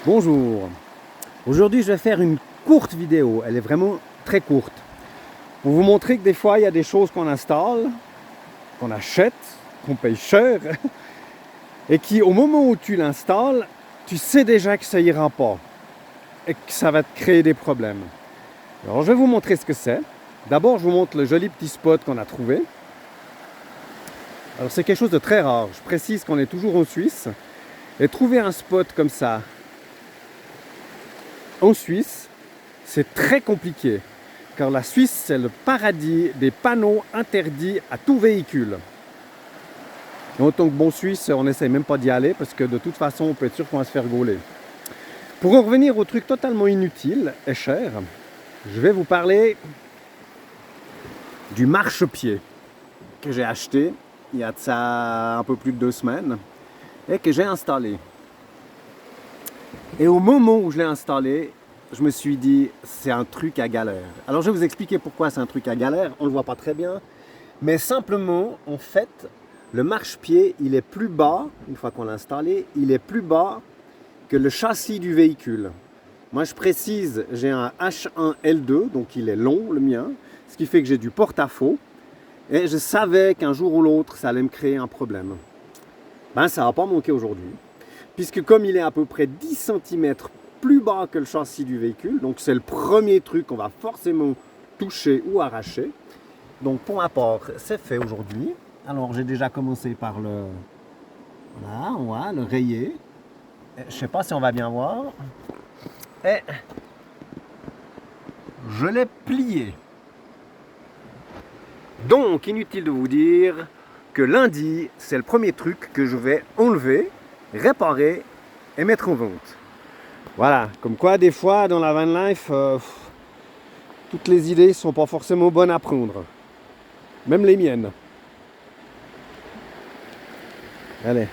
Bonjour, aujourd'hui je vais faire une courte vidéo, elle est vraiment très courte, pour vous montrer que des fois il y a des choses qu'on installe, qu'on achète, qu'on paye cher, et qui au moment où tu l'installes, tu sais déjà que ça ira pas, et que ça va te créer des problèmes. Alors je vais vous montrer ce que c'est. D'abord je vous montre le joli petit spot qu'on a trouvé. Alors c'est quelque chose de très rare, je précise qu'on est toujours en Suisse, et trouver un spot comme ça, en Suisse, c'est très compliqué, car la Suisse, c'est le paradis des panneaux interdits à tout véhicule. Et en tant que bon Suisse, on n'essaie même pas d'y aller, parce que de toute façon, on peut être sûr qu'on va se faire gauler. Pour en revenir au truc totalement inutile et cher, je vais vous parler du marchepied que j'ai acheté il y a de ça un peu plus de 2 semaines et que j'ai installé. Et au moment où je l'ai installé, je me suis dit, c'est un truc à galère. Alors je vais vous expliquer pourquoi c'est un truc à galère, on ne le voit pas très bien. Mais simplement, en fait, le marchepied, il est plus bas, une fois qu'on l'a installé, il est plus bas que le châssis du véhicule. Moi je précise, j'ai un H1L2, donc il est long le mien, ce qui fait que j'ai du porte-à-faux. Et je savais qu'un jour ou l'autre, ça allait me créer un problème. Ben ça va pas manquer aujourd'hui. Puisque comme il est à peu près 10 cm plus bas que le châssis du véhicule, donc c'est le premier truc qu'on va forcément toucher ou arracher. Donc pour ma part, c'est fait aujourd'hui. Alors j'ai déjà commencé par le, voilà, on voit, le rayer. Je sais pas si on va bien voir. Et je l'ai plié. Donc inutile de vous dire que lundi, c'est le premier truc que je vais enlever, réparer et mettre en vente. Voilà, comme quoi des fois dans la van life, toutes les idées ne sont pas forcément bonnes à prendre. Même les miennes. Allez.